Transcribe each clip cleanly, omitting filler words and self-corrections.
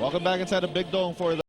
Welcome back inside the Big Dome for the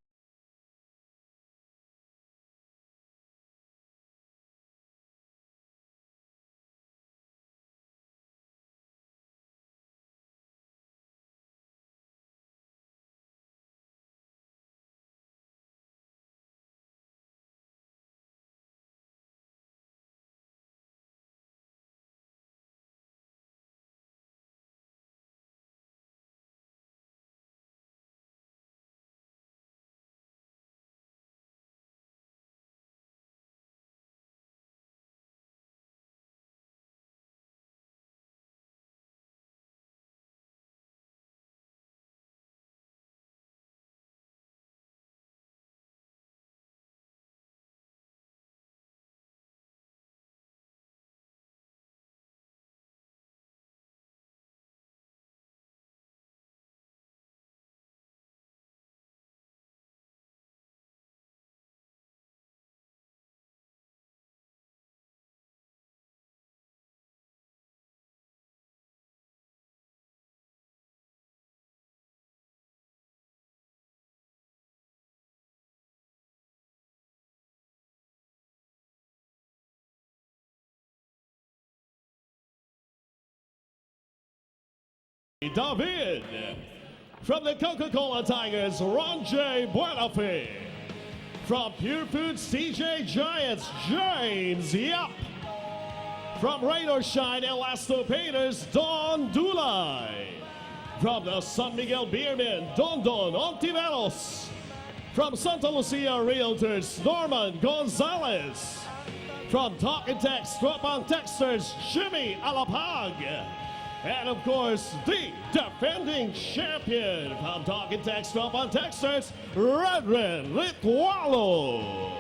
David. From the Coca-Cola Tigers, Ron J. Buenafe. From Pure Foods CJ Giants, James Yap. From Rain or Shine Elasto Painters, Don Dulay. From the San Miguel Beermen, Don Ontiveros. From Santa Lucia Realtors, Norman Gonzalez. From Talk and Text, Drop on Texters, Jimmy Alapag. And of course, the defending champion from Talk and Text, Drop on Texters, Redren Litwalo.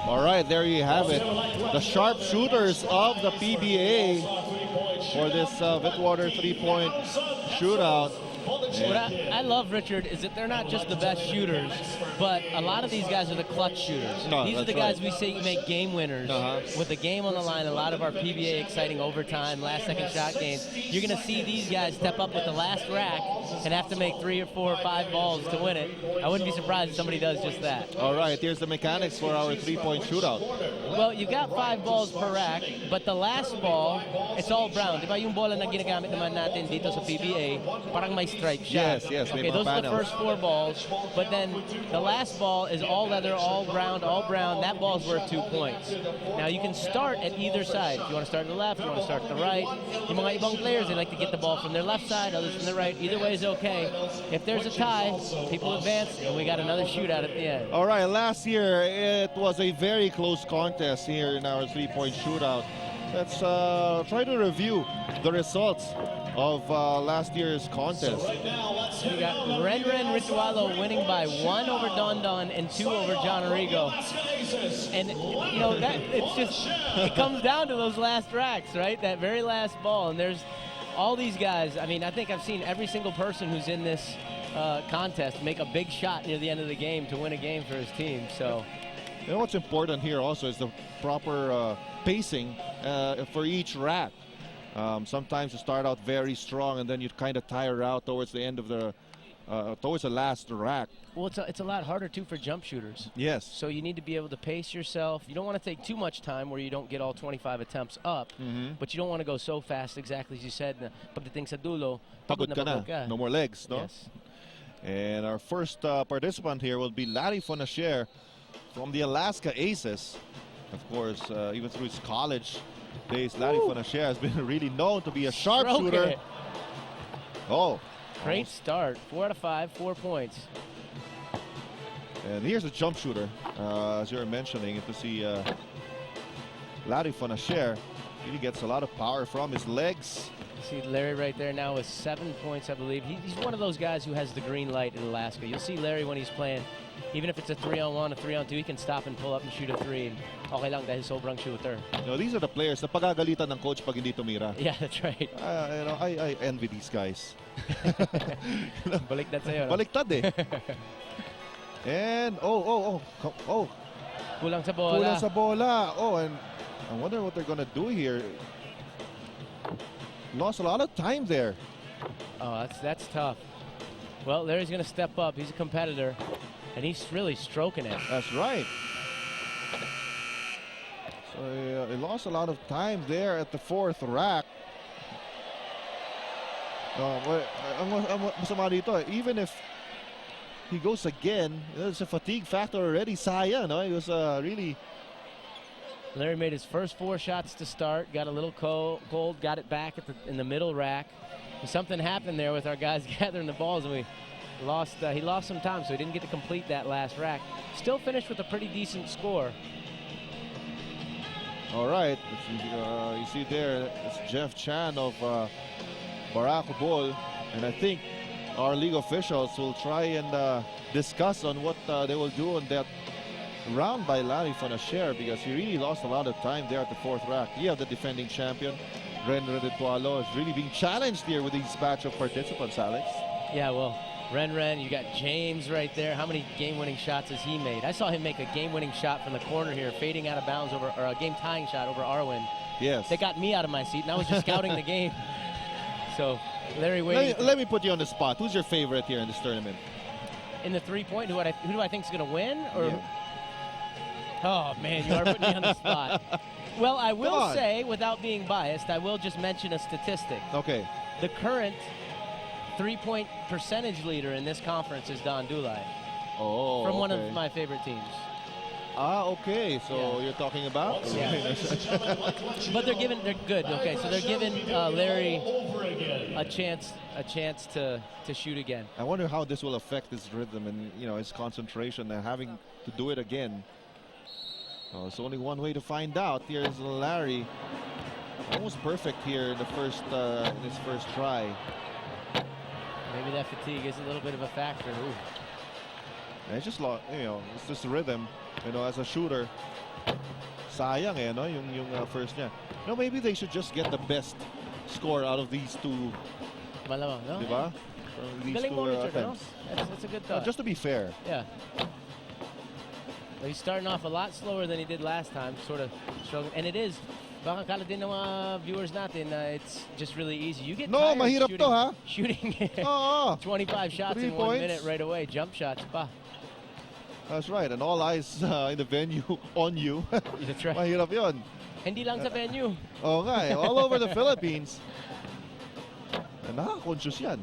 All right, there you have it. The sharpshooters of the PBA for this Witwater three-point shootout. What I love, Richard, is that they're not just the best shooters, but a lot of these guys are the clutch shooters. These are the guys we see make game winners. With the game on the line, a lot of our PBA exciting overtime, last-second shot games, you're going to see these guys step up with the last rack and have to make 3 or 4 or 5 balls to win it. I wouldn't be surprised if somebody does just that. All right, here's the mechanics for our three-point shootout. Well, you've got 5 balls per rack, but the last ball, it's all brown. Di ba yung bola na ginagamit naman natin dito sa PBA, parang may stripe shot. Yes. Okay, those are the first 4 balls, but then the last ball is all leather, all round, all brown. That ball's worth 2 points. Now, you can start at either side. If you want to start at the left, you want to start at the right. Yung mga ibang players, they like to get the ball from their left side, others from the right. Either way is okay. If there's a tie, people advance, and we got another shootout at the end. All right, last year it was a very close contest here in our three-point shootout. Let's try to review the results of last year's contest. We got Ren Ritualo winning by 1 over Don and 2 over John Arrigo. And, you know, it comes down to those last racks, right? That very last ball. And there's all these guys. I mean, I think I've seen every single person who's in this contest make a big shot near the end of the game to win a game for his team. So, you know what's important here also is the proper pacing for each rack. Sometimes you start out very strong and then you kind of tire out towards the end of the towards the last rack. Well, it's a lot harder too for jump shooters. Yes. So you need to be able to pace yourself. You don't want to take too much time where you don't get all 25 attempts up, but you don't want to go so fast, exactly as you said. Pagdating sa dulo, pagod ka na. No more legs, no? Yes. And our first participant here will be Larry Fonasher from the Alaska Aces. Of course, even through his college days, Larry Fonasher has been really known to be a sharpshooter. Oh. Great start. 4 out of 5, 4 points. And here's a jump shooter, as you're mentioning. To see Larry Fonasher, really gets a lot of power from his legs. You see Larry right there now with 7 points, I believe. He's one of those guys who has the green light in Alaska. You'll see Larry when he's playing, even if it's a 3-on-1, a 3-on-2, he can stop and pull up and shoot a 3. And okay lang dahil sobrang shooter. You know, these are the players na pagagalitan ng coach pag hindi tumira. Yeah, that's right. You know, I envy these guys. Baliktad sa'yo, no? Baliktad eh. And, oh. Kulang sa bola. Kulang sa bola. Oh, and I wonder what they're gonna do here. Lost a lot of time there. Oh, that's tough. Well, Larry's going to step up. He's a competitor, and he's really stroking it. That's right. So he lost a lot of time there at the 4th rack. Masama dito, even if he goes again, there's a fatigue factor already. Sayang, no? He was really... Larry made his first 4 shots to start, got a little cold, got it back in the middle rack. Something happened there with our guys gathering the balls, and he lost some time, so he didn't get to complete that last rack. Still finished with a pretty decent score. All right, you see there, it's Jeff Chan of Barako Bowl, and I think our league officials will try and discuss on what they will do on that round by Larry Fonasher, because he really lost a lot of time there at the 4th rack. You have the defending champion, Ren Ritualo, is really being challenged here with these batch of participants, Alex. Yeah, well, Ren, you got James right there. How many game-winning shots has he made? I saw him make a game-winning shot from the corner here, fading out of bounds or a game-tying shot over Arwen. Yes. They got me out of my seat, and I was just scouting the game. So, Larry waiting. Let me put you on the spot. Who's your favorite here in this tournament? In the 3-point, who do I think is going to win? Or? Yeah. Oh, man, you are putting me on the spot. Well, I will say, without being biased, I will just mention a statistic. Okay. The current 3-point percentage leader in this conference is Don Dulay. Oh, from one of my favorite teams. Ah, okay. So you're talking about? Yeah. But they're good. Okay, so they're giving Larry a chance to shoot again. I wonder how this will affect his rhythm and his concentration and having to do it again. Oh, it's only one way to find out. Here's Larry, almost perfect here in the first in his first try. Maybe that fatigue is a little bit of a factor. Ooh. And it's just it's just rhythm, as a shooter. Sayang yung first niya. Maybe they should just get the best score out of these two. Malamang, no? Diba? These Galing mo, Richard, no? attempts. That's a good thought. Just to be fair. Yeah. He's starting off a lot slower than he did last time, sort of struggling. And it is, baka kala din ng mga viewers natin, it's just really easy. You get tired mahirap shooting, to, ha? Shooting 25 shots 3 in 1 minute right away, jump shots pa. That's right, and all eyes in the venue on you. That's right. Mahirap yun. Hindi lang sa venue. Oo nga eh, all over the Philippines. And nakaka-conscious yan.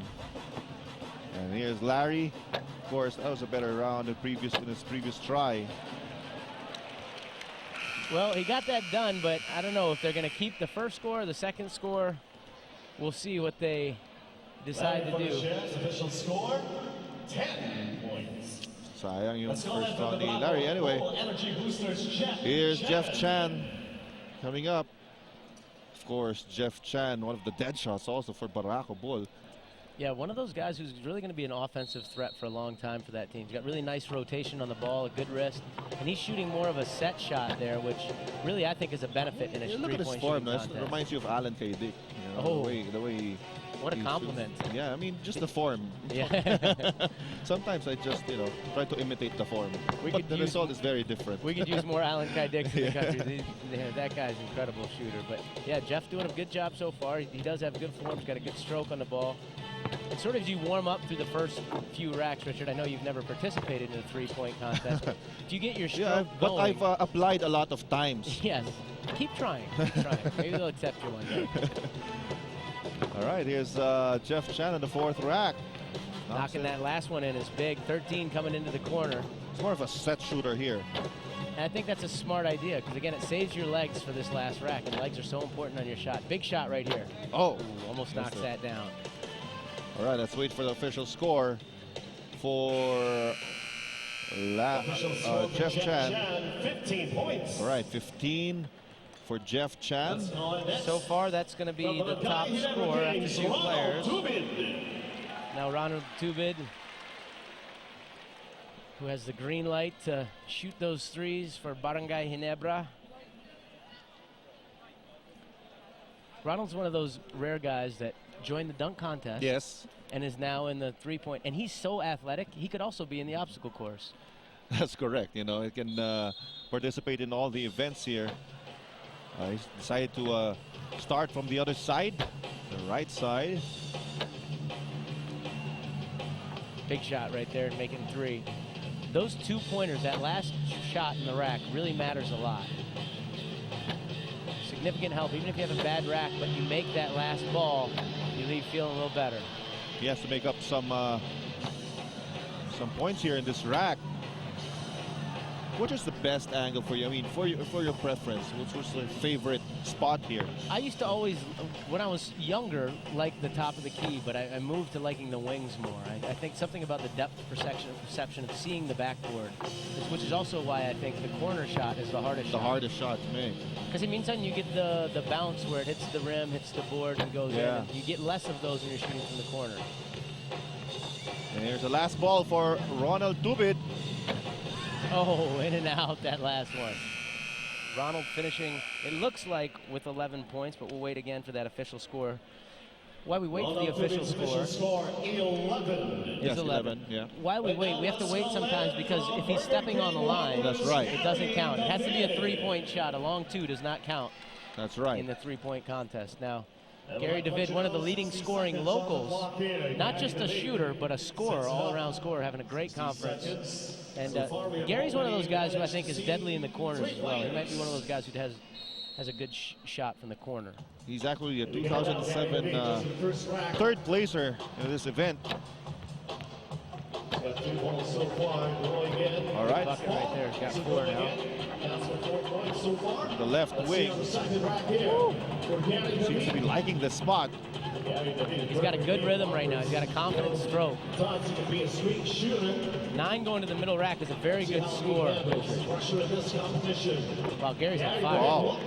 And here's Larry. Of course, that was a better round in his previous try. Well, he got that done, but I don't know if they're going to keep the first score or the second score. We'll see what they decide to do. Official score, 10 points. Sayang yung first round ni Larry. Anyway, here's Jeff Chan coming up. Of course, Jeff Chan, one of the dead shots also for Barako Bull. Yeah, one of those guys who's really going to be an offensive threat for a long time for that team. He's got really nice rotation on the ball, a good wrist, and he's shooting more of a set shot there, which really I think is a benefit in a Look at his three-point form. shooting contest. It reminds you of Alan K. Dick. The way he... What a compliment. Yeah, I mean, just the form. Yeah. Sometimes I just, try to imitate the form. But the result is very different. We could use more Alan Kydicks in the country. That guy's an incredible shooter. But, yeah, Jeff doing a good job so far. He does have good form. He's got a good stroke on the ball. And sort of as you warm up through the first few racks, Richard, I know you've never participated in a three-point contest. But if you get your stroke but going, I've applied a lot of times. Yes. Keep trying. Keep trying. Maybe they'll accept you one day. All right, here's Jeff Chan in the fourth rack. Knocking that last one in is big. 13 coming into the corner. It's more of a set shooter here. And I think that's a smart idea because, again, it saves your legs for this last rack, and legs are so important on your shot. Big shot right here. Oh. Ooh, almost knocks that down. All right, let's wait for the official score for Jeff Chan. 15 points. All right, 15 for Jeff Chan. So far, that's going to be the top score after two players. Now Ronald Tubid, who has the green light to shoot those threes for Barangay Ginebra. Ronald's one of those rare guys that joined the dunk contest. Yes. And is now in the three-point. And he's so athletic, he could also be in the obstacle course. That's correct. You know, he can participate in all the events here. He's decided to start from the other side, the right side. Big shot right there, making 3. Those 2-pointers, that last shot in the rack really matters a lot. Significant help, even if you have a bad rack, but you make that last ball, you leave feeling a little better. He has to make up some points here in this rack. What is the best angle for you? I mean, for your preference, what's your favorite spot here? I used to always, when I was younger, like the top of the key, but I moved to liking the wings more. I think something about the depth perception of seeing the backboard, which is also why I think the corner shot is the hardest shot. The hardest shot to make. Because it means then you get the bounce where it hits the rim, hits the board, and goes in. And you get less of those when you're shooting from the corner. And here's the last ball for Ronald Tubid. Oh, in and out, that last one. Ronald finishing, it looks like, with 11 points, but we'll wait again for that official score. While we wait for the official score, 11. Yes, 11, yeah. While we wait, we have to wait sometimes because if he's stepping on the line, that's right, it doesn't count. It has to be a 3-point shot. A long 2 does not count. That's right. In the 3-point contest. Now, Gary David, one of the leading scoring locals, not just a shooter, but a scorer, all-around scorer, having a great conference. And Gary's one of those guys who I think is deadly in the corners as well. He might be one of those guys who has a good shot from the corner. He's actually a 2007 third placer in this event. All right. Bucket right there. He's got 4 now. The left wing seems to be liking the spot. He's got a good rhythm right now. He's got a confident stroke. 9 going to the middle rack is a very good score. Wow, Gary's on fire. Oh.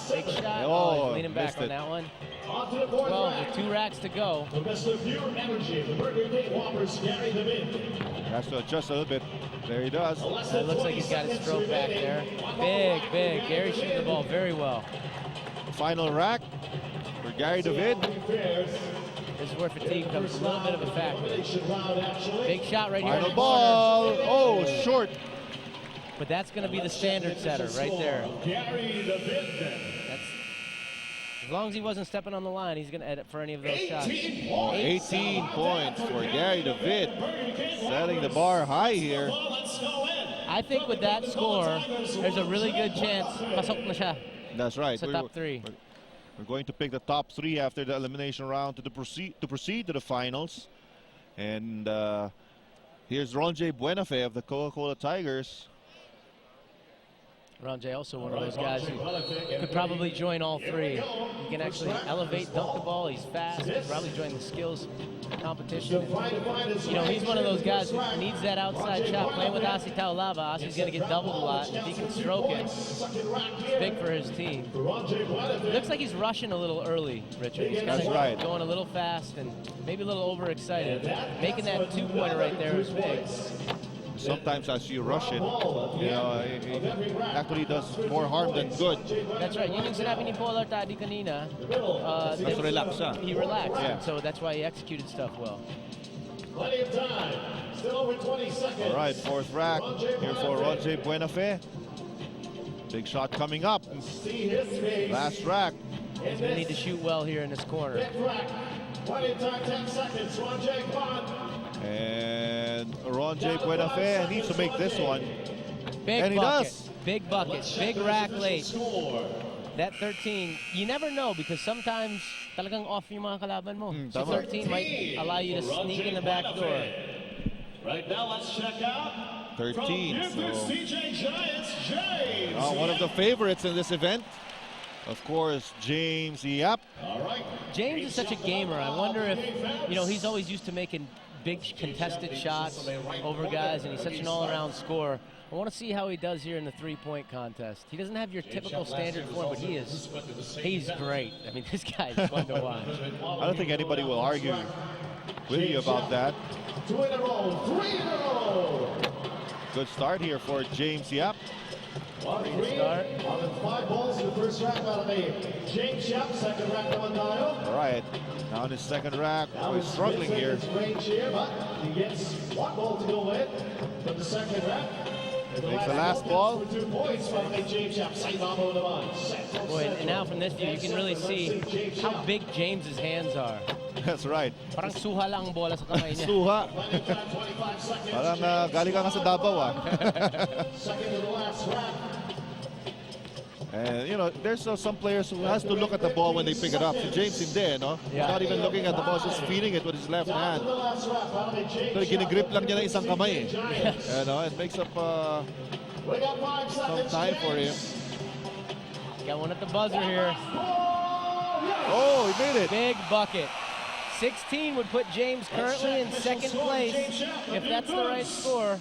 Big shot. Oh, he's leaning back on that one. 12 with 2 racks to go. Has to adjust a little bit. There he does. It looks like he's got his stroke back there. Big, big. Gary's shooting the ball very well. Final rack for Gary David. This is where fatigue comes a little bit of a factor. Big shot right here. Final ball. Oh, short. But that's going to be the standard setter right there. As long as he wasn't stepping on the line, he's going to edit for any of those shots. 18 points for Gary David, setting the bar high here. I think with that score, there's a really good chance. Pasok na siya. That's right. Sa top 3. We're going to pick the top 3 after the elimination round to proceed to the finals. And here's Ron J. Buenafe of the Coca-Cola Tigers. Ron J. also one of those guys who could probably join all 3. He can actually elevate, dunk the ball. He's fast. He could probably join the skills competition. You know, he's one of those guys who needs that outside shot. Playing with Asi Taulava, Asi's going to get doubled a lot. If he can stroke it, it's big for his team. Looks like he's rushing a little early, Richard. He's That's right. Going a little fast and maybe a little overexcited. Making that 2-pointer right there is big. Sometimes as you rush it, you know, it actually does more harm than good. That's right. Yun yung sinabi ni Polar Tadi kanina. Mas relax siya. He relaxed, Yeah. so that's why he executed stuff well. Plenty of time. Still over 20 seconds. All right, 4th rack here for Ron J. Buenafe. Big shot coming up. Last rack. He's going to need to shoot well here in this corner. Plenty of time, 10 seconds. Ron J. And Ron J. Buenafe needs to make this one. Big And he bucket. does. Big bucket. Big rack late. That 13, you never know because sometimes talagang off yung mga kalaban mo. So tama. 13 might allow you to sneak in the back door. Right now, let's check out 13. from So, CJ Giants, James. one of the favorites in this event. Of course, James Yap. All right. James is such a gamer. I wonder if, you know, he's always used to making big contested shots over guys, and he's such an all-around scorer. I want to see how he does here in the 3-point contest. He doesn't have your typical standard form, but he's great. I mean, this guy's fun to watch. I don't think anybody will argue with you about that. 2 in a row, 3 in a row. Good start here for James Yap. On Great 3, start. on the 5 balls in the first rack out of James Yap, second rack naman tayo. All right, now in his second rack, he's struggling here. Range here, but he gets 1 ball to go with from the second rack. Makes the last ball. Boy, and now from this view, you can really see how big James's hands are. That's right. Parang suha lang ang bola sa kamay niya. Suha. Parang galing ka nga sa Davao, ah. And, you know, there's some players who has to look at the ball when they pick it up. Si James hindi, no? Yeah. Not even looking at the ball, just feeding it with his left hand. So, ginigrip lang niya ng isang kamay, eh. You know, it makes up some time for him. Got one at the buzzer here. Oh, he made it. Big bucket. 16 would put James currently in second place. If that's the right score,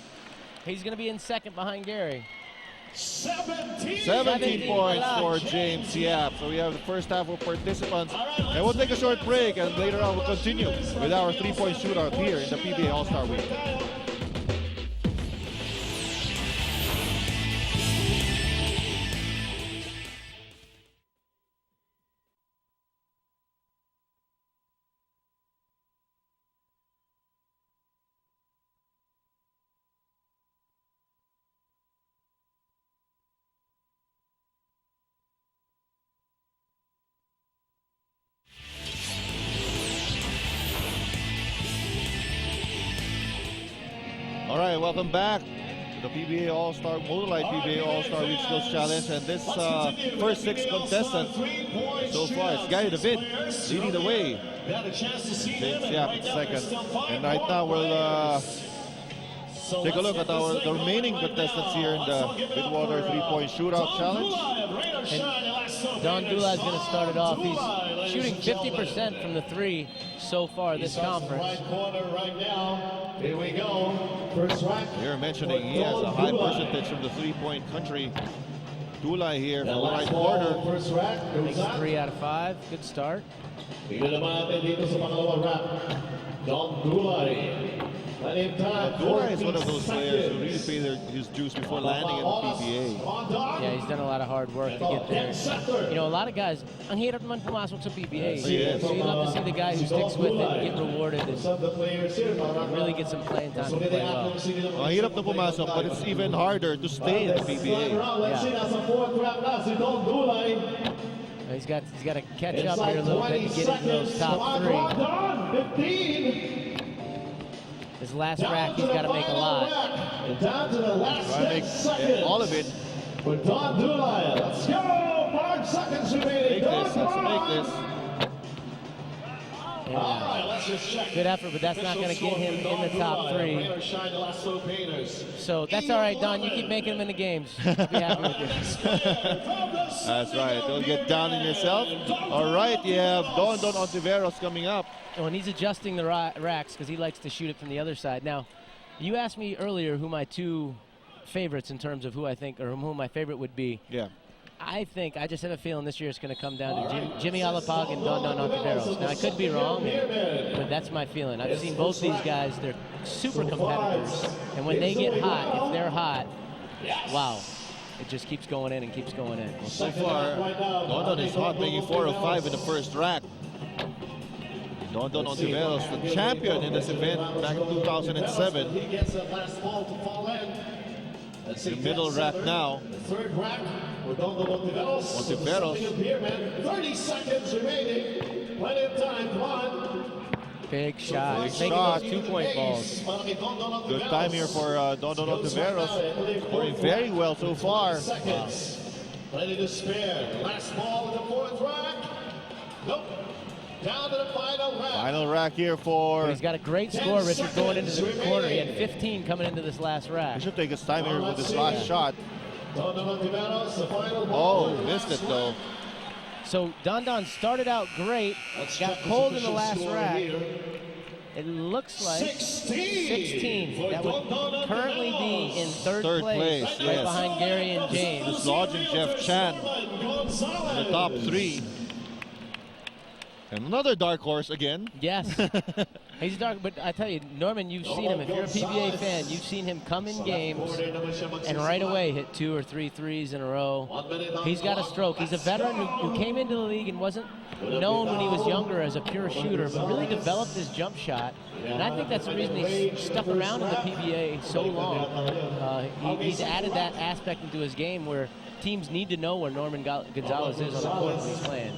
he's going to be in second behind Gary. 17 points for James Yap. So we have the first half of participants. And we'll take a short break, and later on we'll continue with our three-point shootout here in the PBA All-Star Week. All right, welcome back to the PBA All-Star, Motorlight PBA All-Star Week Skills Challenge. And this first 6 contestants so far, it's Gary David leading the way. James Yap in second. And right now we'll take a look at the remaining contestants here in the Midwater three-point shootout challenge. And Don Dula is going to start it off. He's shooting 50% from the three so far this conference. Here we go. First rack. You're mentioning he has a high percentage from the three-point country. Dula here from the right corner. First rack. Makes 3 out of 5. Good start. Tingnan naman natin dito sa pangalawang rack. Don Dulay. Dula is one of those players who really pay his dues before landing in the PBA. Yeah, he's done a lot of hard work to get there. You know, a lot of guys, ang hirap naman pumasok sa PBA. Yes. So you love to see the guy who sticks with it and get rewarded and really get some playing time to play well. Ang hirap na pumasok, but it's even harder to stay in the PBA. He's got to catch up here a little bit to get into those top 3. His last rack, he's got to make a lot. Down to the last Try to make all of it. For Don Dulay. Let's go! 5 seconds remaining. Make this, let's make this. Good effort, but that's not going to get him in the top 3. So that's all right, Don. You keep making them in the games. I'll be happy with you. That's right. Don't get down on yourself. All right, you have Don Ontiveros coming up. Oh, and he's adjusting the racks because he likes to shoot it from the other side. Now, you asked me earlier who my 2 favorites in terms of who I think or who my favorite would be. Yeah. I just have a feeling this year it's going to come down to Jimmy Alapag and Don Ontiveros. Now, I could be wrong, but that's my feeling. I've seen both these guys. They're super competitors. And when they get hot, if they're hot, wow. It just keeps going in and keeps going in. Well, so far, Don is hot, making 4 of 5 in the first rack. Don Ontiveros, the champion in this event back in 2007. He gets the last ball to fall in. The middle rack now. The third rack for Don Ontiveros. 30 seconds remaining. Plenty of time. Come on. Big shot. Big He's making shot. those 2-point balls. Good time here for Don Ontiveros. Scoring very well so far. Ready to spare. Last ball in the fourth rack. Nope. Down to the final rack. Final rack here for... He's got a great score, Richard, going into the corner. He had 15 coming into this last rack. He should take his time here with this last shot. Oh, missed it though. So Don started out great, got cold in the last rack. It looks like 16. That would currently be in third place, right yes. behind Gary and James. Dislodging Jeff Chan in the top 3. And another dark horse again. Yes. He's dark, but I tell you, Norman, you've seen him. If you're a PBA fan, you've seen him come in games and right away hit 2 or 3 threes in a row. He's got a stroke. He's a veteran who came into the league and wasn't known when he was younger as a pure shooter, but really developed his jump shot. And I think that's the reason he's stuck around in the PBA so long. He's added that aspect into his game where teams need to know where Norman Gonzalez is on the court when he's playing.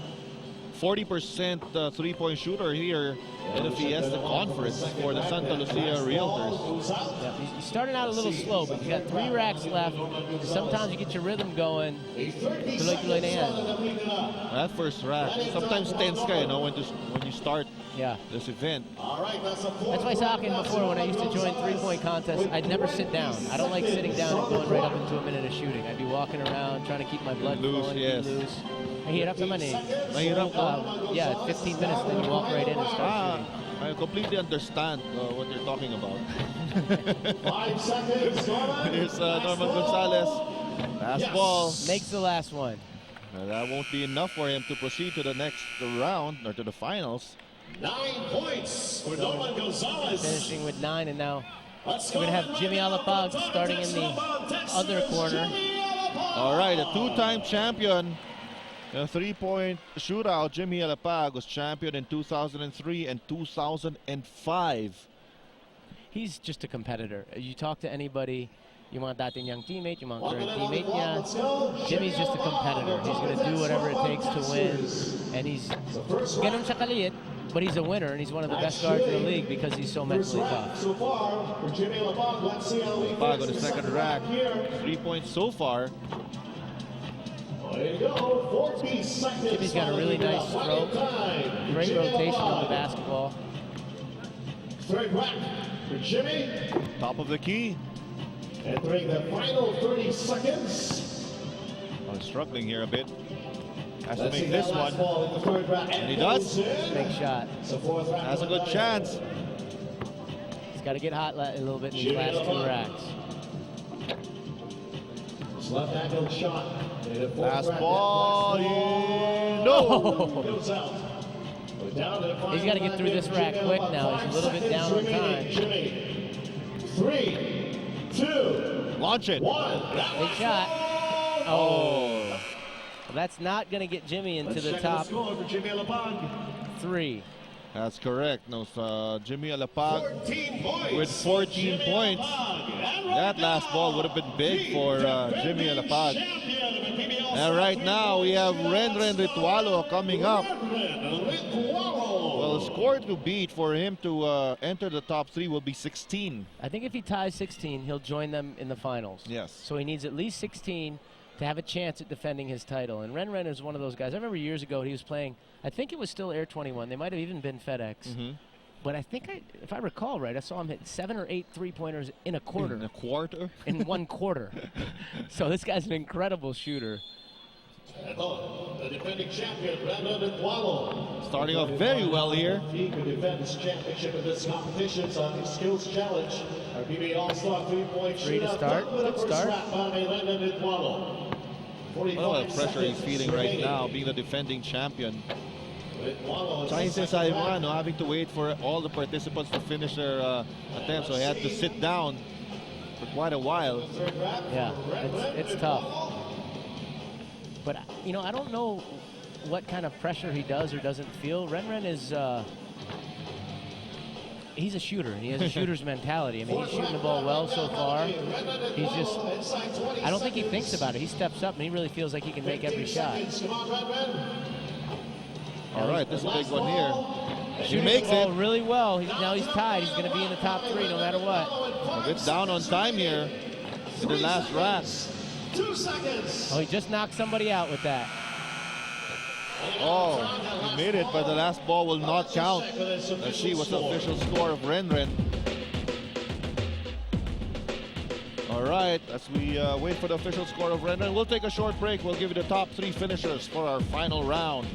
40% three-point shooter here in the Fiesta Conference for the Santa Lucia Realtors. Yeah, he's starting out a little slow, but he's got 3 racks left. Sometimes you get your rhythm going. Tuloy-tuloy na yan. That first rack, sometimes tense ka, when you start this event. That's why sa akin before, when I used to join 3-point contests, I'd never sit down. I don't like sitting down and going right up into a minute of shooting. I'd be walking around trying to keep my blood flowing, loose. Mahirap naman eh. Mahirap yeah, 15 minutes, then you walk right in and start shooting. I completely understand what you're talking about. 5 seconds, Norman. Here's Norman Gonzalez. Last ball. Makes the last one. That won't be enough for him to proceed to the next round, or to the finals. 9 points for Norman Gonzalez. Finishing with 9, and now we're going to have Jimmy Alapag starting in the other corner. All right, a 2-time champion. A 3-point shootout. Jimmy Alapag was champion in 2003 and 2005. He's just a competitor. You talk to anybody, yung mga dating niyang teammate, yung mga current teammate niya, Jimmy's just a competitor. He's going to do whatever it takes to win. And he's ganun siya kaliit, but he's a winner, and he's one of the best guards in the league because he's so mentally tough. So far for Jimmy Alapag, let's see how he Alapag on the second rack. 3 points so far. There you go, 40 seconds. Jimmy's got a really nice stroke. Great rotation on the basketball. Third rack for Jimmy. Top of the key. Entering the final 30 seconds. Oh, struggling here a bit. Has to Let's see make this that last one. ball in the third rack. And he does. Big shot. It's the fourth rack. Has a good chance. He's got to get hot a little bit in these last 2 racks. Left-handed shot. Last ball. No. Goes out. He's got to get through this rack quick now. He's a little bit down on time. Jimmy. 3, 2, Launch it. 1. Big shot. Oh. Well, that's not going to get Jimmy into the top 3. That's correct. No, Jimmy Alapag 14 points. with 14 points. That last ball would have been big for Jimmy Alapag. And right now we have Renren Ritualo coming up. Well, the score to beat for him to enter the top 3 will be 16. I think if he ties 16, he'll join them in the finals. Yes. So he needs at least 16 to have a chance at defending his title. And Renren is one of those guys. I remember years ago he was playing, I think it was still Air 21. They might have even been FedEx. But I think, if I recall right, I saw him hit 7 or 8 three-pointers in a quarter. In a quarter? In 1 quarter. So this guy's an incredible shooter. The defending champion, Renren Ritualo. Starting off very well here. He could defend his championship in this competition on the Skills Challenge. Our PBA All-Star 3-point shootout. 3 to start. Good start. What about the pressure he's feeling right now, being the defending champion? Having to wait for all the participants to finish their attempt, so he had to sit down for quite a while. Yeah, it's tough. But, you know, I don't know what kind of pressure he does or doesn't feel. Renren is, he's a shooter. He has a shooter's mentality. I mean, he's shooting the ball well so far. He's just, I don't think he thinks about it. He steps up and he really feels like he can make every shot. All right, this is a big one here. He makes it really well. Now he's tied. He's going to be in the top 3 no matter what. A bit down on time here in the last rack. 2 seconds. Oh, he just knocked somebody out with that. Oh, he made it, but the last ball will not count. Let's see what's the official score of Renren. All right, as we wait for the official score of Renren, we'll take a short break. We'll give you the top 3 finishers for our final round.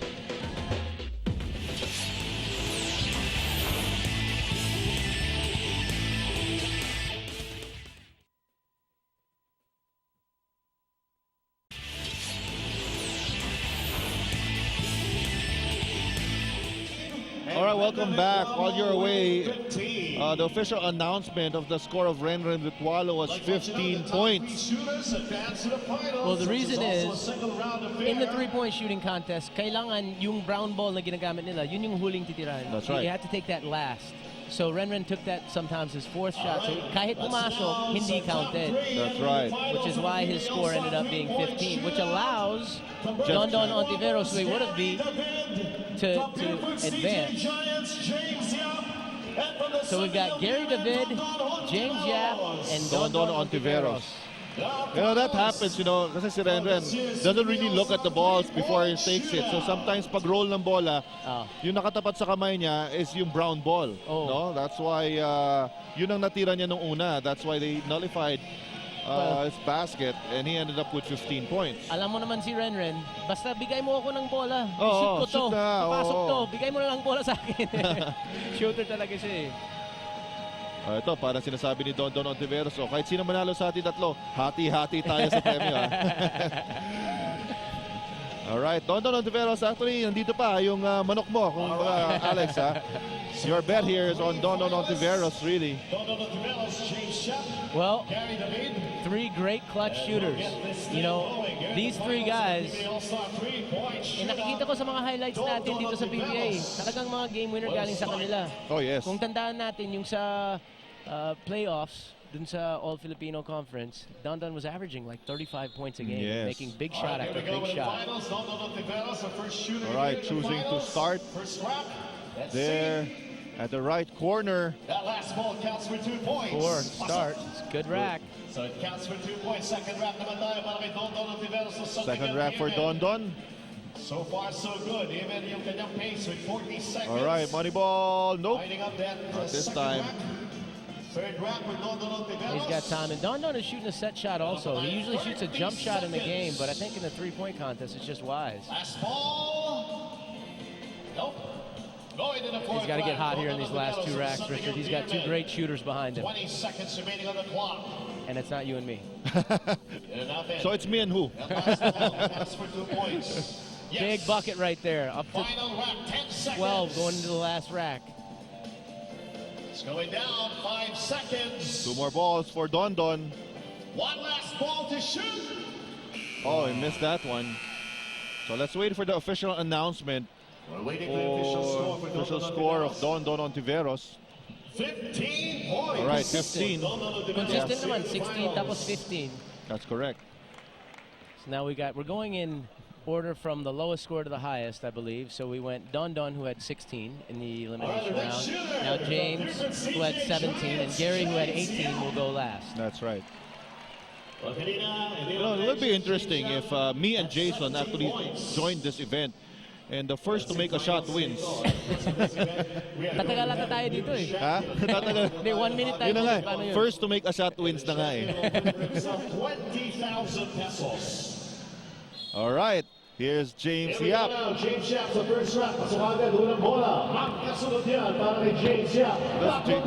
All right, welcome back. While you're away, the official announcement of the score of Renren Ritualo was 15 points. Well, the reason is, in the three-point shooting contest, kailangan yung brown ball na ginagamit nila, yun yung huling titirahan. That's right. You have to take that last. So Renren took that sometimes his fourth shot. So kahit pumasok, hindi counted. That's right. Which is why his score ended up being 15, which allows Don Ontiveros, who he would have beat, to advance. So we've got Gary David, James Yap, and Don Ontiveros. You know, that happens, kasi si Renren doesn't really look at the balls before he takes it. So sometimes pag roll ng bola, yung nakatapat sa kamay niya is yung brown ball. No? That's why yun ang natira niya nung una. That's why they nullified his basket and he ended up with 15 points. Alam mo naman si Renren, basta bigay mo ako ng bola. Oo, shoot ko to, shoot na, papasok oo. to, bigay mo na lang bola sa akin. Shooter talaga siya eh. Ito, parang sinasabi ni Don Ontiveros, kahit sino manalo sa atin tatlo, hati-hati tayo sa premyo. Alright, Don Ontiveros, actually, nandito pa yung manok mo, kung Alex, ha? Your bet here is on Don Ontiveros, really. Well, three great clutch shooters. You know, these three guys, nakikita ko sa mga highlights natin dito sa PBA, talagang mga game winner galing sa kanila. Oh, yes. Kung tandaan natin yung sa playoffs, dun sa All-Filipino Conference, Don was averaging like 35 points a game, making big shot after big shot. All right, choosing to start there at the right corner. That last ball counts for 2 points. For start, it's a good rack. So it counts for 2 points. Second rack naman tayo para kay Don Ontiveros. Second rack for Don. So far, so good. Even yung kanyang pace with 40 seconds. All right, money ball. Nope. Lining up that Not this second time. rack. Third rack with Don Ontiveros. He's got time, and Don is shooting a set shot also. He usually shoots a jump shot in the game, but I think in the three-point contest, it's just wise. Last ball. Nope. Going to the fourth He's got to get rack. hot here in these last two racks, Richard. He's got two great shooters behind him. 20 seconds remaining on the clock. And it's not you and me. So it's me and who? That last ball counts for 2 points. Yes. Big bucket right there. Up to Final rack, 10 seconds. 12 going into the last rack. It's going down, 5 seconds. Two more balls for Don. One last ball to shoot. Oh, he missed that one. So let's wait for the official announcement We're waiting for the official score of Don Ontiveros. 15 points. All right, 15. Consistent naman, 16 tapos 15. That's correct. So now we're going in order from the lowest score to the highest, I believe. So we went Don, who had 16 in the elimination round. Now James, who had 17, and Gary, who had 18, will go last. That's right. It would be interesting if me and Jason actually joined this event. And the first to make a shot wins. Tatagal ata tayo dito eh. Ha? Tatagal. Hindi, 1 minute tayo. Yun na nga Paano eh. yun? First to make a shot wins na nga eh. 20,000 pesos. All right. Here's James Yap. James Yap sa first rack. Pasukagan, unang bola. Ang kasunod yan para kay James Yap.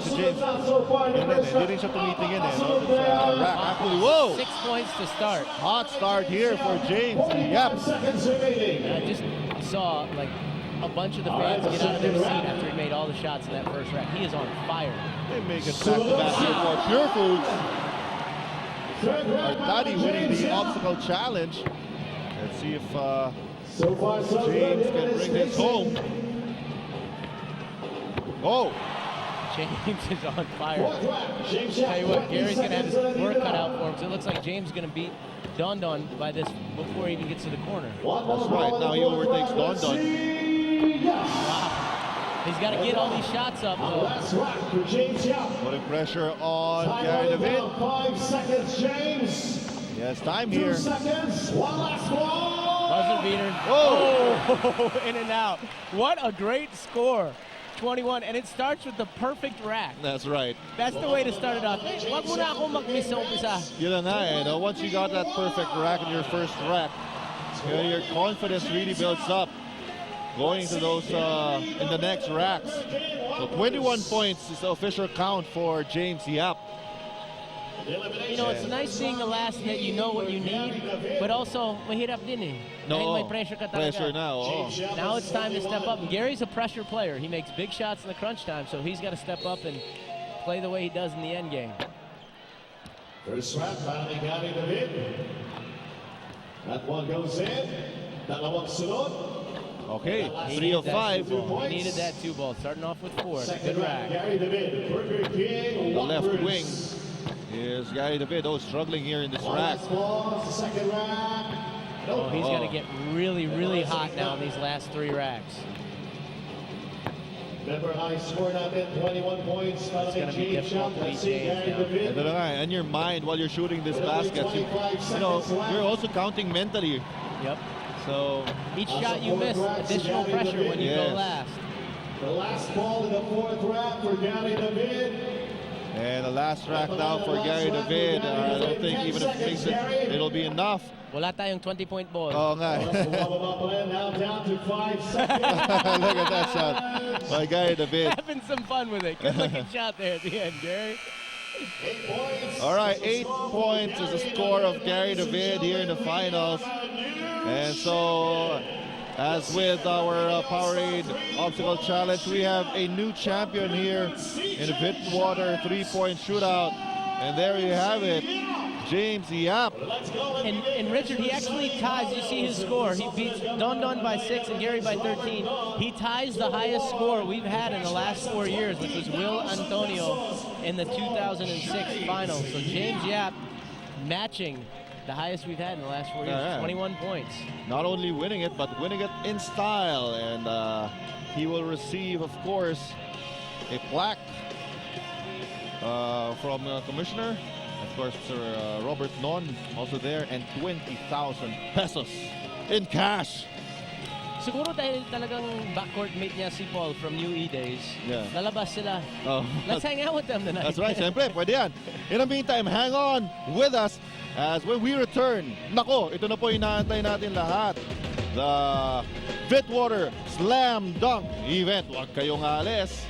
Si James. Hindi rin siya tumitingin eh. No? Sa rack. Actually, whoa! 6 points to start. Hot start here for James Yap. Seconds remaining. I just saw like a bunch of the fans get out of their seat after he made all the shots in that first rack. He is on fire. They make it back-to-back here for Pure Foods. Artadi winning the obstacle challenge. Let's see if James can bring this home. Oh! James is on fire. Tell you what, Gary's going to have his work cut out for him. So it looks like James is going to beat Don by this before he even gets to the corner. That's right. Now he overtakes Don. Wow. He's got to get all these shots up, though. Putting pressure on Gary David. 5 seconds, James. He has time 2 here. seconds. One last ball. Buzzer beater. Oh! In and out. What a great score. 21, and it starts with the perfect rack. That's right. That's the way to start it off. Wag mo na ako mag-miss sa umpisa. Yun na nga eh. No? Once you got that perfect rack in your first rack, your confidence really builds up going to those in the next racks. So 21 points is the official count for James Yap. you know, it's nice being the last net, you know what you need, but also, mahirap din eh. Dahil may pressure ka talaga. Pressure now. Now it's time to step up. And Gary's a pressure player. He makes big shots in the crunch time, so he's got to step up and play the way he does in the end game. First swap, para kay Gary David. That one goes in. Dalawang sunod. Okay, 3 of 5. He needed that 2 ball. Starting off with 4. Good rack. Gary David, Burger King. The left wing is Gary David. Oh, struggling here in this rack. Second rack. Oh, he's going to get really, really hot now in these last 3 racks. Remember, high score natin, 21 points. It's going to be difficult to beat James now. And your mind while you're shooting this basket, you know, you're also counting mentally. Yep. So each shot you miss, additional pressure when you go last. The last ball in the 4th rack for Gary David. And the last rack now for Gary David. I don't think even if he makes it, it'll be enough. Wala tayong 20-point ball. Oh, nga. Now down to 5 seconds. Look at that shot by Gary David. Having some fun with it. Good looking shot there at the end, Gary. 8 points. All right, 8 points is the score of Gary David here in the finals. And so, as with our Powerade Obstacle Challenge, we have a new champion here in the Bitwater 3-point shootout. And there you have it, James Yap. And Richard, he actually ties, you see his score. He beats Don Don by 6 and Gary by 13. He ties the highest score we've had in the last 4 years, which was Will Antonio in the 2006 finals. So James Yap matching the highest we've had in the last 4 years, 21 points. Not only winning it, but winning it in style. And he will receive, of course, a plaque from the commissioner. Of course, Sir Robert Non also there, and 20,000 pesos in cash. Siguro dahil talagang backcourt mate niya si Paul from UE days, lalabas sila. Oh. Let's hang out with them tonight. That's right, siyempre, pwede yan. In the meantime, hang on with us as when we return, nako, ito na po inaantay natin lahat. The Bitwater Slam Dunk event. Huwag kayong alis.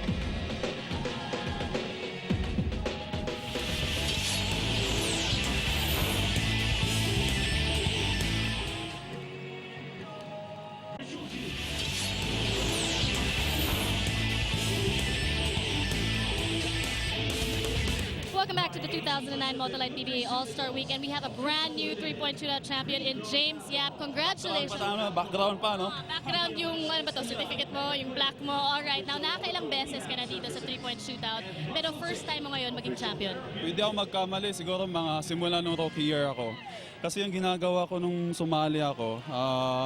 Welcome back to the 2009 Multilight PBA All-Star Weekend. We have a brand new 3-point shootout champion in James Yap. Congratulations. Background pa, no? Background yung ano ba to, certificate mo, yung black mo. Alright, now nakakailang beses ka na dito sa 3-point shootout. Pero first time mo ngayon maging champion. Hindi ako magkamali. Siguro mga simula nung rookie year ako. Kasi yung ginagawa ko nung sumali ako,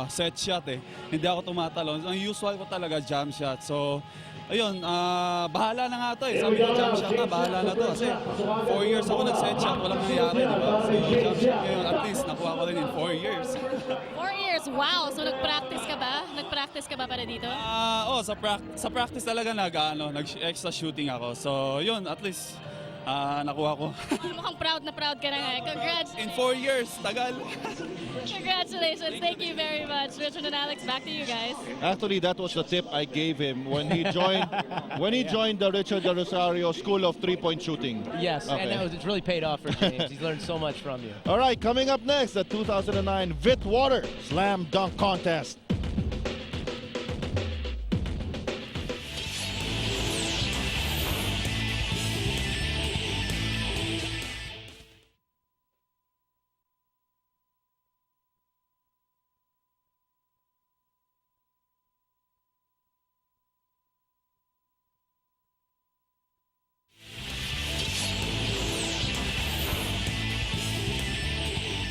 set shot eh. Hindi ako tumatalon. Ang usual ko talaga jam shot. So, ayun, bahala na nga to eh. Sabi ko, jump shot na, bahala na to. Kasi 4 years ako nag-set shot, walang nangyari, di ba? So, jump shot ngayon, at least nakuha ko rin in 4 years. 4 years, wow! So nag-practice ka ba? Nag-practice ka ba para dito? Sa practice talaga nag-extra shooting ako. So, yun, at least nakuha ko. Mukhang proud na proud ka na nga. Congrats! In 4 years, tagal. Congratulations. Thank you very much. Richard and Alex, back to you guys. Actually, that was the tip I gave him when he joined the Richard Del Rosario School of 3-point Shooting. Yes, okay. And it's really paid off for James. He's learned so much from you. All right, coming up next, the 2009 Bitwater Slam Dunk Contest.